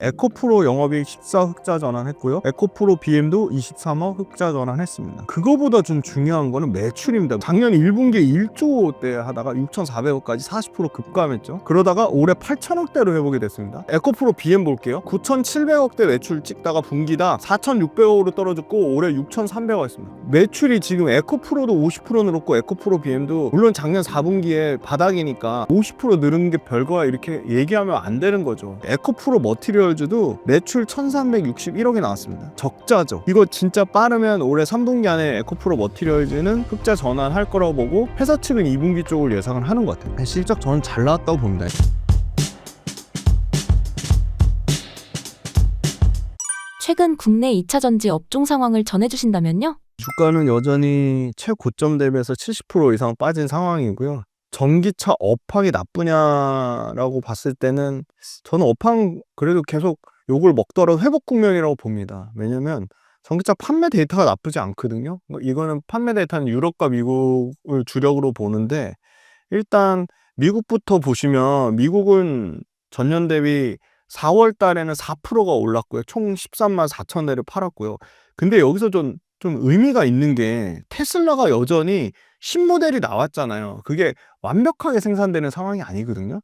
에코프로 영업이익 14 흑자 전환했고요. 에코프로 BM도 23억 흑자 전환했습니다. 그거보다 좀 중요한 거는 매출입니다. 작년 1분기에 1조대 하다가 6,400억까지 40% 급감했죠. 그러다가 올해 8천억대로 회복이 됐습니다. 에코프로 BM 볼게요. 9,700억대 매출 찍다가 분기다 4,600억으로 떨어졌고 올해 6,300억 했습니다. 매출이 지금 에코프로도 50% 늘었고 에코프로 BM도 물론 작년 4분기에 바닥이니까 50% 늘은 게 별거야 이렇게 얘기하면 안 되는 거죠. 에코프로 머티리얼 도 매출 1361억이 나왔습니다. 적자죠. 이거 진짜 빠르면 올해 3분기 안에 에코프로 머티리얼즈는 흑자 전환할 거라고 보고 회사 측은 2분기 쪽을 예상을 하는 것 같아요. 실적 저는 잘 나왔다고 봅니다. 최근 국내 2차 전지 업종 상황을 전해주신다면요? 주가는 여전히 최고점 대비해서 70% 이상 빠진 상황이고요. 전기차 업황이 나쁘냐라고 봤을 때는 저는 업황 그래도 계속 욕을 먹더라도 회복 국면이라고 봅니다. 왜냐면 전기차 판매 데이터가 나쁘지 않거든요. 이거는 판매 데이터는 유럽과 미국을 주력으로 보는데 일단 미국부터 보시면 미국은 전년 대비 4월 달에는 4%가 올랐고요. 총 13만 4천 대를 팔았고요. 근데 여기서 좀 의미가 있는 게 테슬라가 여전히 신모델이 나왔잖아요. 그게 완벽하게 생산되는 상황이 아니거든요.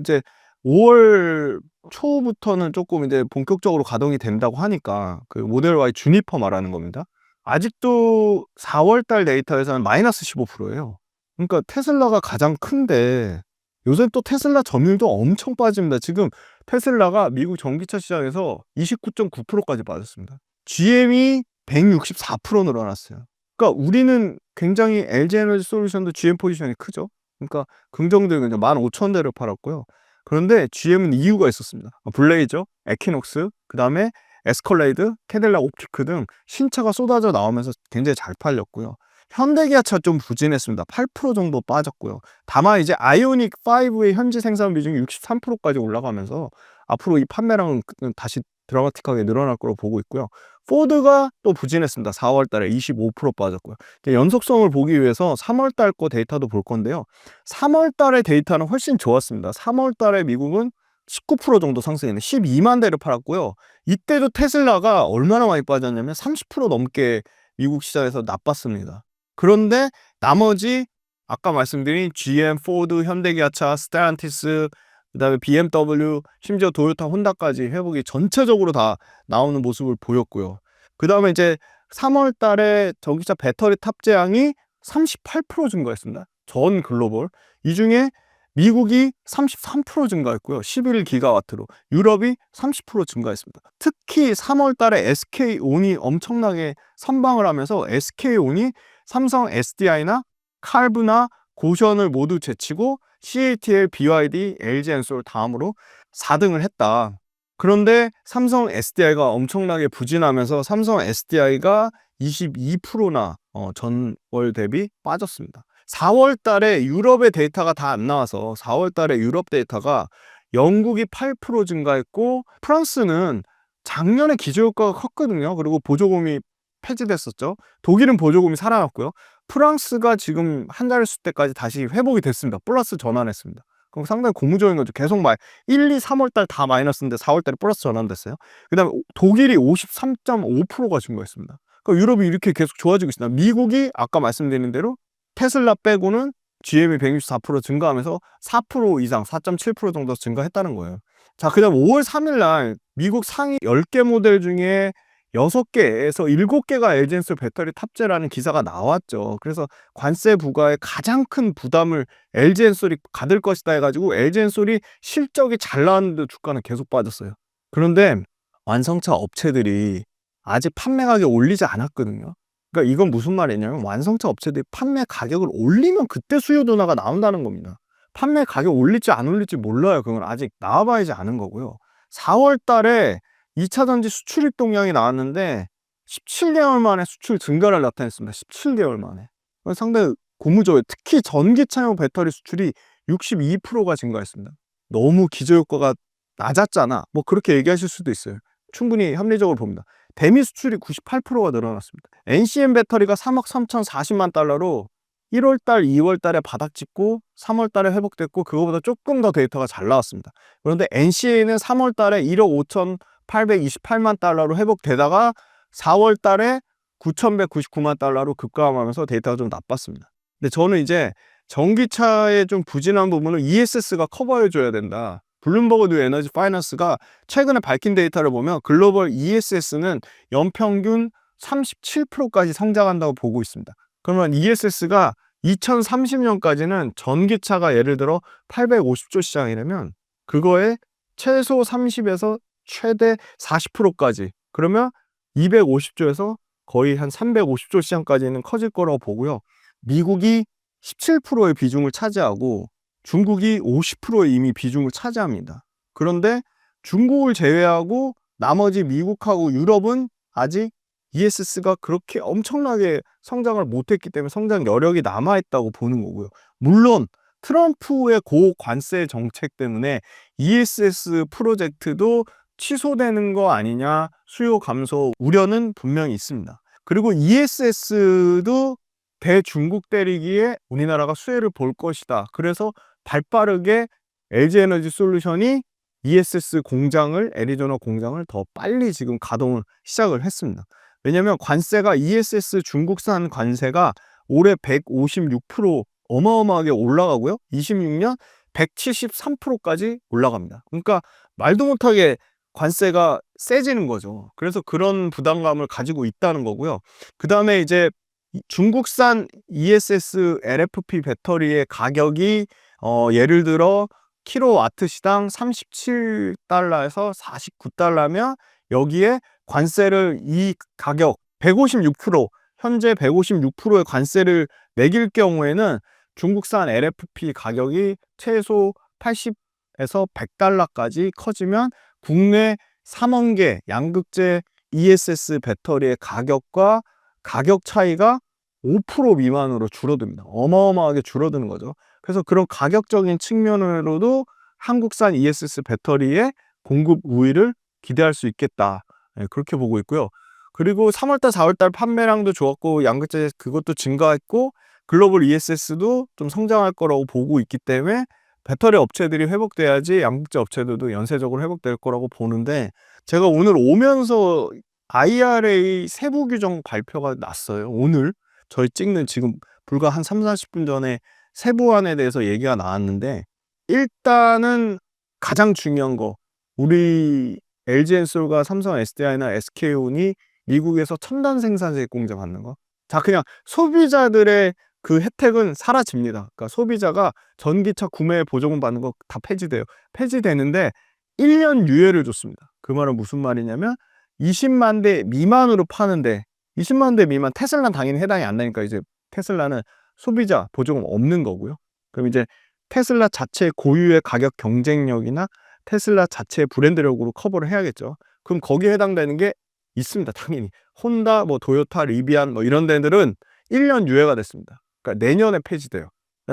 이제 5월 초부터는 조금 이제 본격적으로 가동이 된다고 하니까 그 모델 Y 주니퍼 말하는 겁니다. 아직도 4월 달 데이터에서는 마이너스 15%예요. 그러니까 테슬라가 가장 큰데 요새 또 테슬라 점유율도 엄청 빠집니다. 지금 테슬라가 미국 전기차 시장에서 29.9%까지 빠졌습니다. GM이 164% 늘어났어요. 그러니까 우리는 굉장히 LG에너지 솔루션도 GM 포지션이 크죠. 그러니까 긍정적인 15,000대를 팔았고요. 그런데 GM은 이유가 있었습니다. 블레이저, 에퀴녹스, 그 다음에 에스컬레이드, 캐딜락 옵티크 등 신차가 쏟아져 나오면서 굉장히 잘 팔렸고요. 현대기아차 좀 부진했습니다. 8% 정도 빠졌고요. 다만 이제 아이오닉 5의 현지 생산 비중이 63%까지 올라가면서 앞으로 이 판매량은 다시 드라마틱하게 늘어날 거로 보고 있고요. 포드가 또 부진했습니다. 4월 달에 25% 빠졌고요. 연속성을 보기 위해서 3월 달 거 데이터도 볼 건데요. 3월 달의 데이터는 훨씬 좋았습니다. 3월 달에 미국은 19% 정도 상승했는데 12만 대를 팔았고요. 이때도 테슬라가 얼마나 많이 빠졌냐면 30% 넘게 미국 시장에서 나빴습니다. 그런데 나머지 아까 말씀드린 GM, 포드, 현대기아차, 스텔란티스, 그다음에 BMW, 심지어 도요타, 혼다까지 회복이 전체적으로 다 나오는 모습을 보였고요. 그다음에 이제 3월 달에 전기차 배터리 탑재량이 38% 증가했습니다. 전 글로벌. 이 중에 미국이 33% 증가했고요. 11기가와트로. 유럽이 30% 증가했습니다. 특히 3월 달에 SK온이 엄청나게 선방을 하면서 SK온이 삼성 SDI나 칼브나 고션을 모두 제치고 CATL, BYD, LG엔솔 다음으로 4등을 했다. 그런데 삼성 SDI가 엄청나게 부진하면서 삼성 SDI가 22%나 전월 대비 빠졌습니다. 4월 달에 유럽의 데이터가 다 안 나와서 4월 달에 유럽 데이터가 영국이 8% 증가했고 프랑스는 작년에 기저효과가 컸거든요. 그리고 보조금이 폐지됐었죠. 독일은 보조금이 살아났고요. 프랑스가 지금 한 자릿수 때까지 다시 회복이 됐습니다. 플러스 전환했습니다. 그럼 상당히 고무적인 거죠. 계속 1, 2, 3월 달 다 마이너스인데 4월 달에 플러스 전환됐어요. 그 다음에 독일이 53.5%가 증가했습니다. 그러니까 유럽이 이렇게 계속 좋아지고 있습니다. 미국이 아까 말씀드린 대로 테슬라 빼고는 GM이 164% 증가하면서 4% 이상, 4.7% 정도 증가했다는 거예요. 자, 그 다음 5월 3일 날 미국 상위 10개 모델 중에 6개에서 7개가 LG엔솔 배터리 탑재라는 기사가 나왔죠. 그래서 관세 부과에 가장 큰 부담을 LG엔솔이 받을 것이다 해가지고 LG엔솔이 실적이 잘 나왔는데 주가는 계속 빠졌어요. 그런데 완성차 업체들이 아직 판매 가격 올리지 않았거든요. 그러니까 이건 무슨 말이냐면 완성차 업체들이 판매 가격을 올리면 그때 수요 둔화가 나온다는 겁니다. 판매 가격 올릴지 안 올릴지 몰라요. 그건 아직 나와봐야지 아는 거고요. 4월 달에 2차 전지 수출입 동향이 나왔는데 17개월 만에 수출 증가를 나타냈습니다. 17개월 만에. 상당히 고무적이에요. 특히 전기차용 배터리 수출이 62%가 증가했습니다. 너무 기저효과가 낮았잖아. 뭐 그렇게 얘기하실 수도 있어요. 충분히 합리적으로 봅니다. 대미 수출이 98%가 늘어났습니다. NCM 배터리가 3억 3,040만 달러로 1월 달, 2월 달에 바닥 찍고 3월 달에 회복됐고 그거보다 조금 더 데이터가 잘 나왔습니다. 그런데 NCA는 3월 달에 1억 5,828만 달러로 회복되다가 4월 달에 9,199만 달러로 급감하면서 데이터가 좀 나빴습니다. 근데 저는 이제 전기차의 좀 부진한 부분을 ESS가 커버해 줘야 된다. 블룸버그 뉴 에너지 파이낸스가 최근에 밝힌 데이터를 보면 글로벌 ESS는 연평균 37%까지 성장한다고 보고 있습니다. 그러면 ESS가 2030년까지는 전기차가 예를 들어 850조 시장이라면 그거에 최소 30에서 최대 40%까지, 그러면 250조에서 거의 한 350조 시장까지는 커질 거라고 보고요. 미국이 17%의 비중을 차지하고 중국이 50%의 이미 비중을 차지합니다. 그런데 중국을 제외하고 나머지 미국하고 유럽은 아직 ESS가 그렇게 엄청나게 성장을 못했기 때문에 성장 여력이 남아있다고 보는 거고요. 물론 트럼프의 고관세 정책 때문에 ESS 프로젝트도 취소되는 거 아니냐, 수요 감소 우려는 분명히 있습니다. 그리고 ESS도 대중국 때리기에 우리나라가 수혜를 볼 것이다. 그래서 발빠르게 LG에너지 솔루션이 ESS 공장을, 애리조나 공장을 더 빨리 지금 가동을 시작을 했습니다. 왜냐하면 관세가, ESS 중국산 관세가 올해 156% 어마어마하게 올라가고요. 26년 173%까지 올라갑니다. 그러니까 말도 못하게 관세가 세지는 거죠. 그래서 그런 부담감을 가지고 있다는 거고요. 그 다음에 이제 중국산 ESS LFP 배터리의 가격이 예를 들어 킬로와트 시당 37달러에서 49달러면 여기에 관세를, 이 가격 156%, 현재 156%의 관세를 매길 경우에는 중국산 LFP 가격이 최소 80에서 100달러까지 커지면 국내 3원 개 양극재 ESS 배터리의 가격과 가격 차이가 5% 미만으로 줄어듭니다. 어마어마하게 줄어드는 거죠. 그래서 그런 가격적인 측면으로도 한국산 ESS 배터리의 공급 우위를 기대할 수 있겠다. 그렇게 보고 있고요. 그리고 3월달, 4월달 판매량도 좋았고 양극재 그것도 증가했고 글로벌 ESS도 좀 성장할 거라고 보고 있기 때문에 배터리 업체들이 회복돼야지 양극재 업체들도 연쇄적으로 회복될 거라고 보는데, 제가 오늘 오면서 IRA 세부 규정 발표가 났어요. 오늘 저희 찍는 지금 불과 한 3, 40분 전에 세부안에 대해서 얘기가 나왔는데, 일단은 가장 중요한 거, 우리 LG엔솔과 삼성 SDI나 SK온이 미국에서 첨단 생산세 공제 받는 거. 자, 그냥 소비자들의 그 혜택은 사라집니다. 그러니까 소비자가 전기차 구매 보조금 받는 거 다 폐지돼요. 폐지되는데 1년 유예를 줬습니다. 그 말은 무슨 말이냐면 20만 대 미만으로 파는데, 20만 대 미만, 테슬라는 당연히 해당이 안 되니까 이제 테슬라는 소비자 보조금 없는 거고요. 그럼 이제 테슬라 자체 고유의 가격 경쟁력이나 테슬라 자체의 브랜드력으로 커버를 해야겠죠. 그럼 거기에 해당되는 게 있습니다. 당연히 혼다, 뭐 도요타, 리비안 뭐 이런 데들은 1년 유예가 됐습니다. 그러니까 내년에 폐지돼요.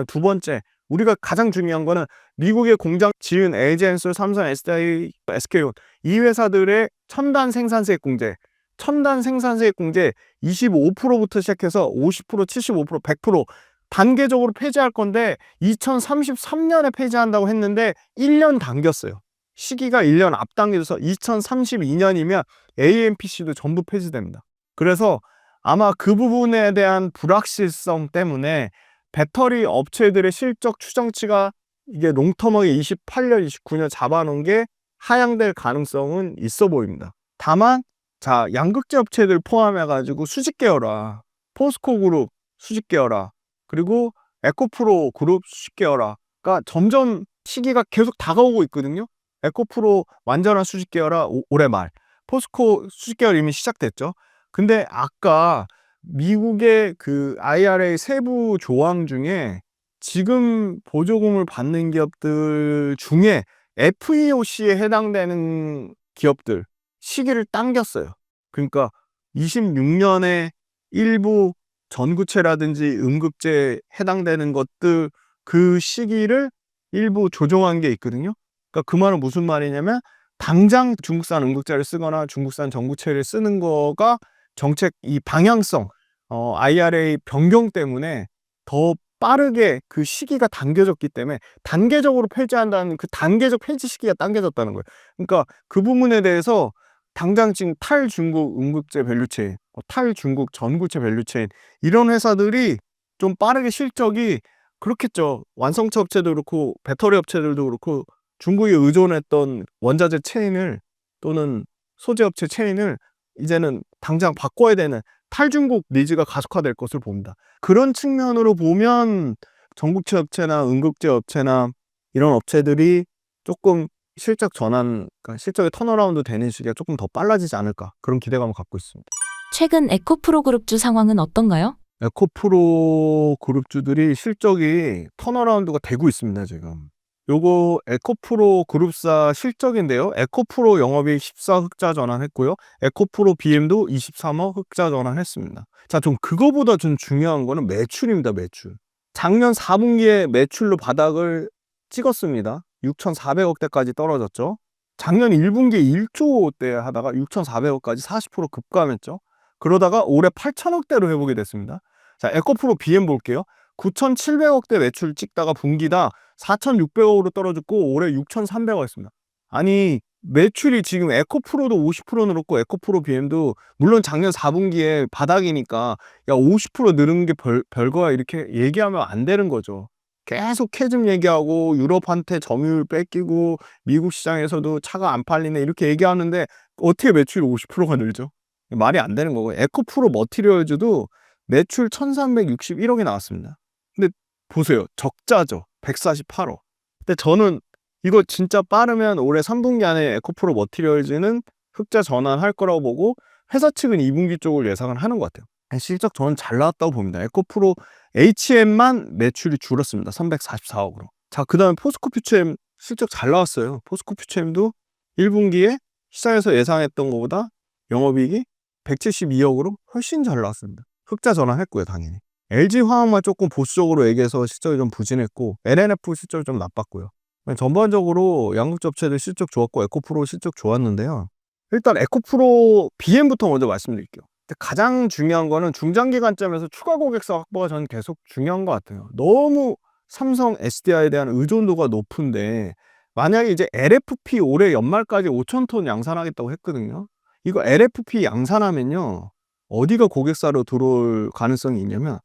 두 번째, 우리가 가장 중요한 거는 미국의 공장 지은 LG엔솔, 삼성, SDI, SK온 이 회사들의 첨단 생산세 공제, 첨단 생산세 공제 25%부터 시작해서 50%, 75%, 100% 단계적으로 폐지할 건데 2033년에 폐지한다고 했는데 1년 당겼어요. 시기가 1년 앞당겨져서 2032년이면 AMPC도 전부 폐지됩니다. 그래서 아마 그 부분에 대한 불확실성 때문에 배터리 업체들의 실적 추정치가 이게 롱텀하게 28년, 29년 잡아놓은 게 하향될 가능성은 있어 보입니다. 다만 자, 양극재 업체들 포함해가지고 수직 계열화, 포스코 그룹 수직 계열화, 그리고 에코프로 그룹 수직 계열화가 점점 시기가 계속 다가오고 있거든요. 에코프로 완전한 수직 계열화 올해 말, 포스코 수직 계열 이미 시작됐죠. 근데 아까 미국의 그 IRA 세부 조항 중에 지금 보조금을 받는 기업들 중에 FEOC에 해당되는 기업들 시기를 당겼어요. 그러니까 26년에 일부 전구체라든지 음극재에 해당되는 것들 그 시기를 일부 조정한 게 있거든요. 그러니까 그 말은 무슨 말이냐면 당장 중국산 음극재를 쓰거나 중국산 전구체를 쓰는 거가 정책 이 방향성 IRA 변경 때문에 더 빠르게 그 시기가 당겨졌기 때문에 단계적으로 폐지한다는 그 단계적 폐지 시기가 당겨졌다는 거예요. 그러니까 그 부분에 대해서 당장 지금 탈중국 응급제 밸류체인, 탈중국 전구체 밸류체인 이런 회사들이 좀 빠르게 실적이 그렇겠죠. 완성차 업체도 그렇고 배터리 업체들도 그렇고 중국에 의존했던 원자재 체인을 또는 소재 업체 체인을 이제는 당장 바꿔야 되는 탈중국 니즈가 가속화될 것을 봅니다. 그런 측면으로 보면 전구체 업체나 응급제 업체나 이런 업체들이 조금 실적 전환, 그러니까 실적의 턴어라운드 되는 시기가 조금 더 빨라지지 않을까 그런 기대감을 갖고 있습니다. 최근 에코프로 그룹주 상황은 어떤가요? 에코프로 그룹주들이 실적이 턴어라운드가 되고 있습니다, 지금. 요거 에코프로 그룹사 실적인데요. 에코프로 영업이익 14 흑자 전환했고요. 에코프로 BM도 23억 흑자 전환했습니다. 자, 좀 그거보다 좀 중요한 거는 매출입니다, 매출. 작년 4분기에 매출로 바닥을 찍었습니다. 6,400억대까지 떨어졌죠. 작년 1분기에 1조대 하다가 6,400억까지 40% 급감했죠. 그러다가 올해 8천억대로 회복이 됐습니다. 자, 에코프로 BM 볼게요. 9,700억대 매출 찍다가 분기다 4,600억으로 떨어졌고 올해 6,300억이었습니다. 아니 매출이 지금 에코프로도 50% 늘었고 에코프로 BM도 물론 작년 4분기에 바닥이니까 야 50% 늘은 게 별거야 이렇게 얘기하면 안 되는 거죠. 계속 캐즘 얘기하고 유럽한테 점유율 뺏기고 미국 시장에서도 차가 안 팔리네 이렇게 얘기하는데 어떻게 매출이 50%가 늘죠? 말이 안 되는 거고 에코프로 머티리얼즈도 매출 1361억이 나왔습니다. 근데 보세요. 적자죠. 148억. 근데 저는 이거 진짜 빠르면 올해 3분기 안에 에코프로 머티리얼즈는 흑자 전환할 거라고 보고 회사 측은 2분기 쪽을 예상을 하는 것 같아요. 실적 저는 잘 나왔다고 봅니다. 에코프로 HM만 매출이 줄었습니다. 344억으로. 자, 그 다음에 포스코 퓨처엠 실적 잘 나왔어요. 포스코 퓨처엠도 1분기에 시장에서 예상했던 것보다 영업이익이 172억으로 훨씬 잘 나왔습니다. 흑자 전환했고요, 당연히. LG화학만 조금 보수적으로 얘기해서 실적이 좀 부진했고 LNF 실적이 좀 나빴고요. 전반적으로 양극재 업체들 실적 좋았고 에코프로 실적 좋았는데요. 일단 에코프로 BM부터 먼저 말씀드릴게요. 가장 중요한 거는 중장기 관점에서 추가 고객사 확보가 저는 계속 중요한 것 같아요. 너무 삼성 SDI에 대한 의존도가 높은데 만약에 이제 LFP 올해 연말까지 5,000톤 양산하겠다고 했거든요. 이거 LFP 양산하면요. 어디가 고객사로 들어올 가능성이 있냐면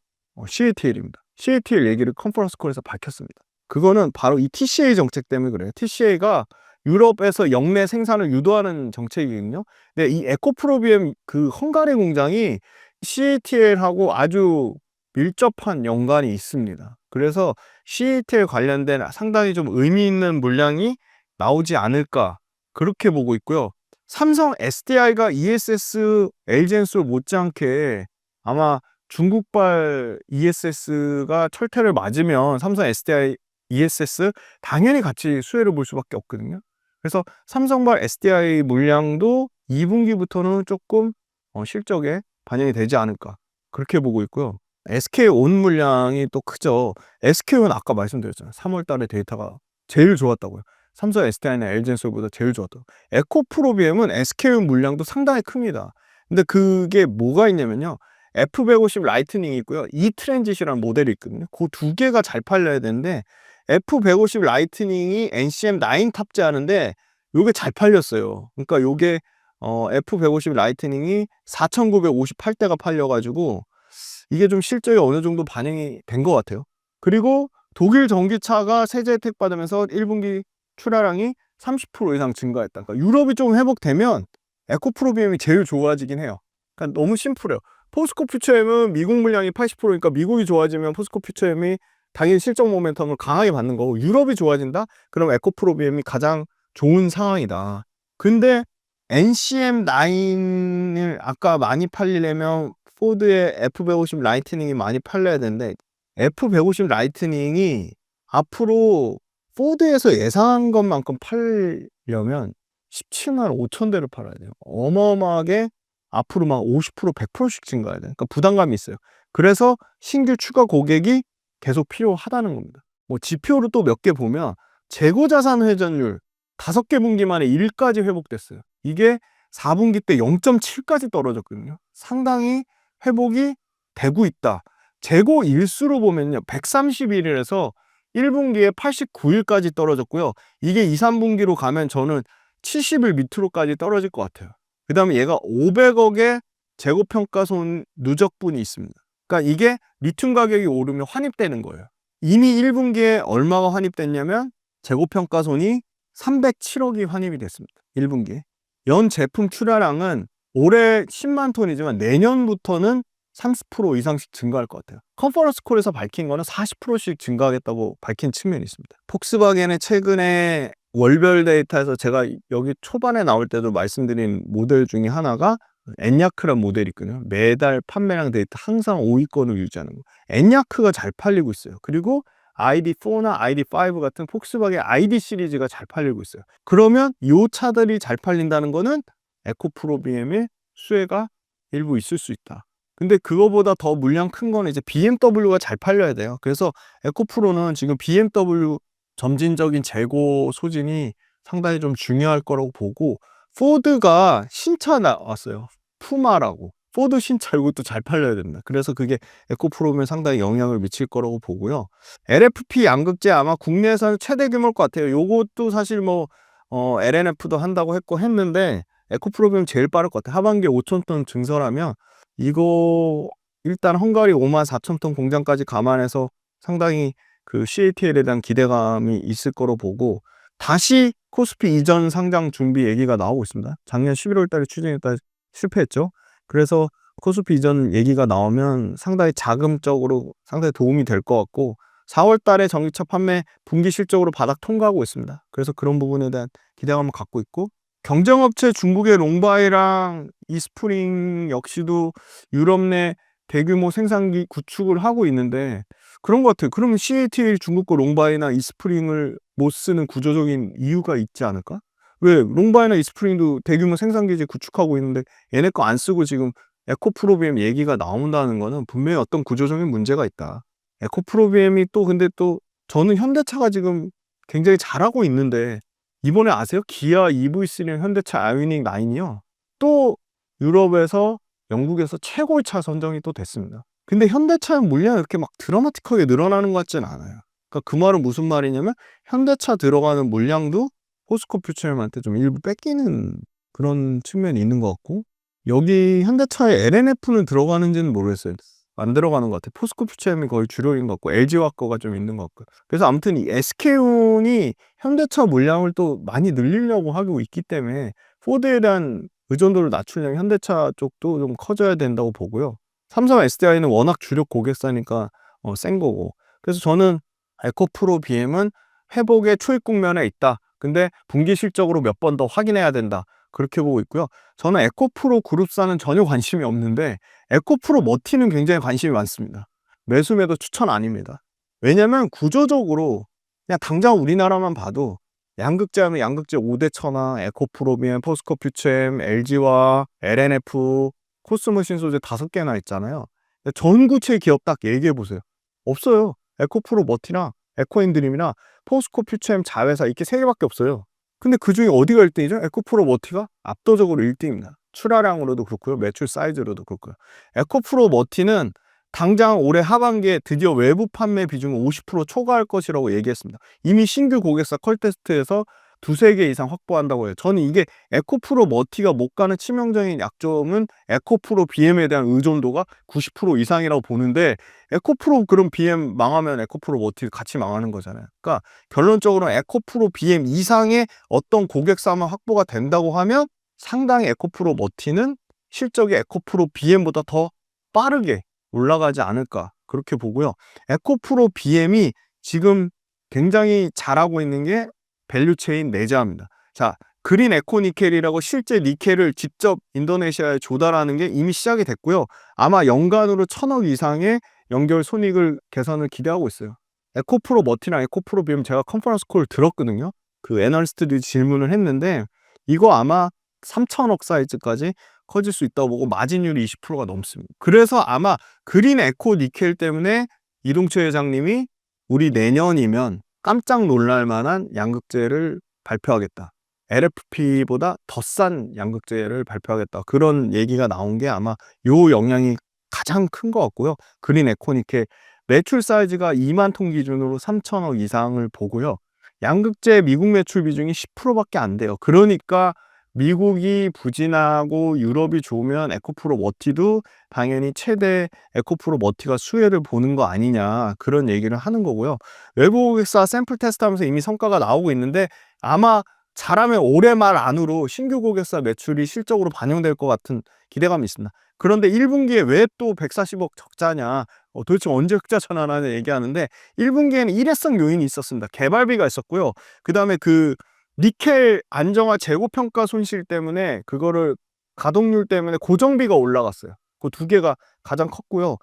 CATL입니다. CATL 얘기를 컨퍼런스 콜에서 밝혔습니다. 그거는 바로 이 TCA 정책 때문에 그래요. TCA가 유럽에서 역내 생산을 유도하는 정책이거든요. 근데 이 에코프로비엠 그 헝가리 공장이 CATL하고 아주 밀접한 연관이 있습니다. 그래서 CATL 관련된 상당히 좀 의미 있는 물량이 나오지 않을까 그렇게 보고 있고요. 삼성 SDI가 ESS LG엔솔 못지않게 아마 중국발 ESS가 철퇴를 맞으면 삼성 SDI ESS 당연히 같이 수혜를 볼 수밖에 없거든요. 그래서 삼성발 SDI 물량도 2분기부터는 조금 실적에 반영이 되지 않을까 그렇게 보고 있고요. SK온 물량이 또 크죠. SK온 아까 말씀드렸잖아요. 3월 달에 데이터가 제일 좋았다고요. 삼성 SDI나 LG엔솔보다 제일 좋았다고. 에코프로비엠은 SK온 물량도 상당히 큽니다. 근데 그게 뭐가 있냐면요. F150 라이트닝이 있고요. E 트랜짓이라는 모델이 있거든요. 그 두 개가 잘 팔려야 되는데 F150 라이트닝이 NCM9 탑재하는데 요게 잘 팔렸어요. 그러니까 요게 F150 라이트닝이 4,958대가 팔려가지고 이게 좀 실적이 어느 정도 반영이 된 것 같아요. 그리고 독일 전기차가 세제 혜택 받으면서 1분기 출하량이 30% 이상 증가했다. 그러니까 유럽이 좀 회복되면 에코프로비엠이 제일 좋아지긴 해요. 그러니까 너무 심플해요. 포스코 퓨처엠은 미국 물량이 80%니까 미국이 좋아지면 포스코 퓨처엠이 당연히 실적 모멘텀을 강하게 받는 거고 유럽이 좋아진다? 그럼 에코프로비엠이 가장 좋은 상황이다. 근데 NCM9을 아까 많이 팔리려면 포드의 F150 라이트닝이 많이 팔려야 되는데 F150 라이트닝이 앞으로 포드에서 예상한 것만큼 팔려면 17만 5천 대를 팔아야 돼요. 어마어마하게 앞으로 막 50% 100%씩 증가해야 돼요. 그러니까 부담감이 있어요. 그래서 신규 추가 고객이 계속 필요하다는 겁니다. 뭐 지표로 또 몇 개 보면 재고 자산 회전율 5개 분기 만에 1까지 회복됐어요. 이게 4분기 때 0.7까지 떨어졌거든요. 상당히 회복이 되고 있다. 재고 일수로 보면요. 131일에서 1분기에 89일까지 떨어졌고요. 이게 2, 3분기로 가면 저는 70일 밑으로까지 떨어질 것 같아요. 그 다음에 얘가 500억의 재고평가손 누적분이 있습니다. 그러니까 이게 리튬 가격이 오르면 환입되는 거예요. 이미 1분기에 얼마가 환입됐냐면 재고평가손이 307억이 환입이 됐습니다. 1분기에. 연 제품 출하량은 올해 10만 톤이지만 내년부터는 30% 이상씩 증가할 것 같아요. 컨퍼런스 콜에서 밝힌 거는 40%씩 증가하겠다고 밝힌 측면이 있습니다. 폭스바겐의 최근에 월별 데이터에서 제가 여기 초반에 나올 때도 말씀드린 모델 중에 하나가 엔야크란 모델이 있거든요. 매달 판매량 데이터 항상 5위권을 유지하는 거. 엔야크가 잘 팔리고 있어요. 그리고 ID4나 ID5 같은 폭스바겐 ID 시리즈가 잘 팔리고 있어요. 그러면 이 차들이 잘 팔린다는 거는 에코프로 BM의 수혜가 일부 있을 수 있다. 근데 그거보다 더 물량 큰 거는 이제 BMW가 잘 팔려야 돼요. 그래서 에코프로는 지금 BMW 점진적인 재고 소진이 상당히 좀 중요할 거라고 보고, 포드가 신차 나왔어요. 푸마라고. 포드 신차, 이것도 잘 팔려야 된다. 그래서 그게 에코프로면 상당히 영향을 미칠 거라고 보고요. LFP 양극재 아마 국내에서는 최대 규모일 것 같아요. 요것도 사실 뭐 LNF도 한다고 했는데 에코프로면 제일 빠를 것 같아요. 하반기에 5,000톤 증설하면 이거 일단 헝가리 54,000톤 공장까지 감안해서 상당히 그 CATL에 대한 기대감이 있을 거로 보고, 다시 코스피 이전 상장 준비 얘기가 나오고 있습니다. 작년 11월 달에 추진했다 실패했죠. 그래서 코스피 이전 얘기가 나오면 상당히 자금적으로 상당히 도움이 될 것 같고, 4월 달에 전기차 판매 분기 실적으로 바닥 통과하고 있습니다. 그래서 그런 부분에 대한 기대감을 갖고 있고, 경쟁업체 중국의 롱바이랑 이스프링 역시도 유럽 내 대규모 생산기 구축을 하고 있는데 그런 것 같아요. 그러면 CATL 중국 거 롱바이나 이스프링을 못 쓰는 구조적인 이유가 있지 않을까? 왜 롱바이나 이스프링도 대규모 생산기지 구축하고 있는데 얘네 거 안 쓰고 지금 에코프로비엠 얘기가 나온다는 거는 분명히 어떤 구조적인 문제가 있다. 에코프로비엠이 또 근데 또 저는 현대차가 지금 굉장히 잘하고 있는데, 이번에 아세요? 기아 EV3는 현대차 아이오닉 9이요. 또 유럽에서 영국에서 최고의 차 선정이 또 됐습니다. 근데 현대차의 물량이 이렇게 막 드라마틱하게 늘어나는 것 같지는 않아요. 그러니까 그 말은 무슨 말이냐면 현대차 들어가는 물량도 포스코 퓨처엠한테 좀 일부 뺏기는 그런 측면이 있는 것 같고, 여기 현대차에 LNF는 들어가는지는 모르겠어요. 안 들어가는 것 같아요. 포스코 퓨처엠이 거의 주력인 것 같고 LG와 거가 좀 있는 것 같고요. 그래서 아무튼 이 SK온이 현대차 물량을 또 많이 늘리려고 하고 있기 때문에 포드에 대한 의존도를 낮추려면 현대차 쪽도 좀 커져야 된다고 보고요. 삼성 SDI는 워낙 주력 고객사니까 센 거고. 그래서 저는 에코프로 BM은 회복의 초입 국면에 있다. 근데 분기 실적으로 몇 번 더 확인해야 된다. 그렇게 보고 있고요. 저는 에코프로 그룹사는 전혀 관심이 없는데 에코프로 머티는 굉장히 관심이 많습니다. 매수매도 추천 아닙니다. 왜냐면 구조적으로 그냥 당장 우리나라만 봐도 양극재 하면 양극재 5대 천하, 에코프로 BM, 포스코 퓨처엠, LG와 LNF, 코스모 신소재 5개나 있잖아요. 전구체 기업 딱 얘기해 보세요. 없어요. 에코프로 머티나 에코인드림이나 포스코 퓨처엠 자회사 이렇게 3개밖에 없어요. 근데 그 중에 어디가 1등이죠? 에코프로 머티가 압도적으로 1등입니다. 출하량으로도 그렇고요. 매출 사이즈로도 그렇고요. 에코프로 머티는 당장 올해 하반기에 드디어 외부 판매 비중을 50% 초과할 것이라고 얘기했습니다. 이미 신규 고객사 컬테스트에서 2-3개 이상 확보한다고 해요. 저는 이게 에코프로 머티가 못 가는 치명적인 약점은 에코프로 BM에 대한 의존도가 90% 이상이라고 보는데, 에코프로 그럼 BM 망하면 에코프로 머티 같이 망하는 거잖아요. 그러니까 결론적으로 에코프로 BM 이상의 어떤 고객사만 확보가 된다고 하면 상당히 에코프로 머티는 실적이 에코프로 BM보다 더 빠르게 올라가지 않을까 그렇게 보고요. 에코프로 BM이 지금 굉장히 잘하고 있는 게 밸류체인 내재화입니다. 자, 그린 에코니켈이라고 실제 니켈을 직접 인도네시아에 조달하는 게 이미 시작이 됐고요. 아마 연간으로 1,000억 이상의 연결 손익을 개선을 기대하고 있어요. 에코프로 머티나 에코프로 BM 제가 컨퍼런스 콜 들었거든요. 그 애널리스트들이 질문을 했는데 이거 아마 3,000억 사이즈까지 커질 수 있다고 보고 마진율이 20%가 넘습니다. 그래서 아마 그린 에코 니켈 때문에 이동철 회장님이 우리 내년이면 깜짝 놀랄 만한 양극재를 발표하겠다. LFP보다 더 싼 양극재를 발표하겠다. 그런 얘기가 나온 게 아마 요 영향이 가장 큰 것 같고요. 그린 에코니케 매출 사이즈가 2만 톤 기준으로 3천억 이상을 보고요. 양극재 미국 매출 비중이 10%밖에 안 돼요. 그러니까 미국이 부진하고 유럽이 좋으면 에코프로 머티도 당연히 최대 에코프로 머티가 수혜를 보는 거 아니냐, 그런 얘기를 하는 거고요. 외부 고객사 샘플 테스트하면서 이미 성과가 나오고 있는데 아마 잘하면 올해 말 안으로 신규 고객사 매출이 실적으로 반영될 것 같은 기대감이 있습니다. 그런데 1분기에 왜 또 140억 적자냐, 도대체 언제 흑자 전환하냐 얘기하는데 1분기에는 일회성 요인이 있었습니다. 개발비가 있었고요. 그 다음에 그 니켈 안정화 재고 평가 손실 때문에, 그거를 가동률 때문에 고정비가 올라갔어요. 그 두 개가 가장 컸고요.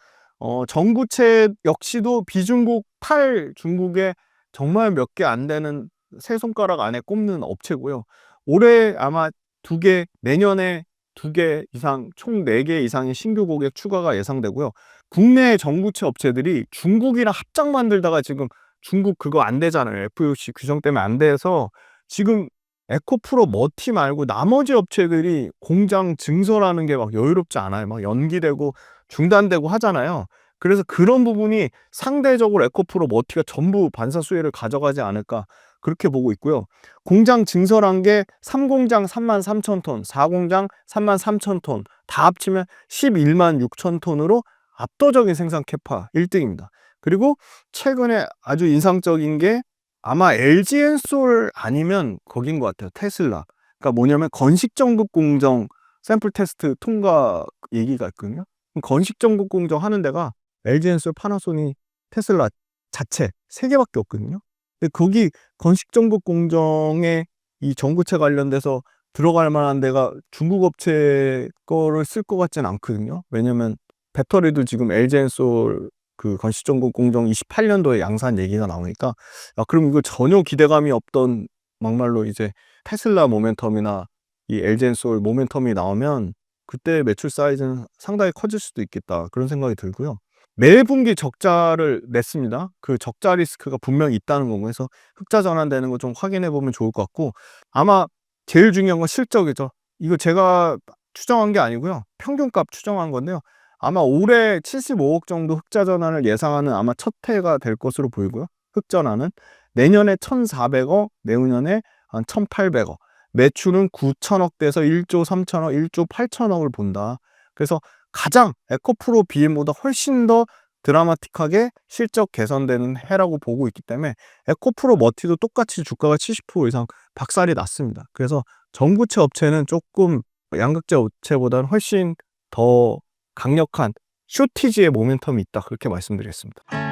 전구체 역시도 비중국 8 중국에 정말 몇 개 안 되는, 세 손가락 안에 꼽는 업체고요. 올해 아마 2개, 내년에 2개 이상, 총 4개 이상의 신규 고객 추가가 예상되고요. 국내 전구체 업체들이 중국이랑 합작 만들다가 지금 중국 그거 안 되잖아요. FEOC 규정 때문에 안 돼서 지금 에코프로 머티 말고 나머지 업체들이 공장 증설하는 게 막 여유롭지 않아요. 막 연기되고 중단되고 하잖아요. 그래서 그런 부분이 상대적으로 에코프로 머티가 전부 반사 수혜를 가져가지 않을까, 그렇게 보고 있고요. 공장 증설한 게 3공장 33,000톤, 4공장 33,000톤, 다 합치면 11만 6천 톤으로 압도적인 생산 캐파 1등입니다. 그리고 최근에 아주 인상적인 게 아마 LG엔솔 아니면 거긴 것 같아요. 테슬라. 그러니까 뭐냐면 건식 전국 공정 샘플 테스트 통과 얘기가 있거든요. 건식 전국 공정 하는 데가 LG엔솔, 파나소닉, 테슬라 자체 3개밖에 없거든요. 근데 거기 건식 전국 공정에 이 전구체 관련돼서 들어갈 만한 데가 중국 업체 거를 쓸 것 같지는 않거든요. 왜냐면 배터리도 지금 LG엔솔 그 건식 전국 공정 28년도에 양산 얘기가 나오니까, 그럼 이거 전혀 기대감이 없던, 막말로 이제 테슬라 모멘텀이나 이 LG엔솔 모멘텀이 나오면 그때 매출 사이즈는 상당히 커질 수도 있겠다, 그런 생각이 들고요. 매 분기 적자를 냈습니다. 그 적자 리스크가 분명히 있다는 거고 해서 흑자 전환되는 거 좀 확인해 보면 좋을 것 같고, 아마 제일 중요한 건 실적이죠. 이거 제가 추정한 게 아니고요. 평균값 추정한 건데요. 아마 올해 75억 정도 흑자 전환을 예상하는 아마 첫 해가 될 것으로 보이고요. 흑전환은 내년에 1,400억, 내후년에 한 1,800억. 매출은 9천억대에서 1조 3천억, 1조 8천억을 본다. 그래서 가장 에코프로 BM보다 훨씬 더 드라마틱하게 실적 개선되는 해라고 보고 있기 때문에 에코프로 머티도 똑같이 주가가 70% 이상 박살이 났습니다. 그래서 전구체 업체는 조금 양극재 업체보다는 훨씬 더 강력한 쇼티지의 모멘텀이 있다, 그렇게 말씀드리겠습니다.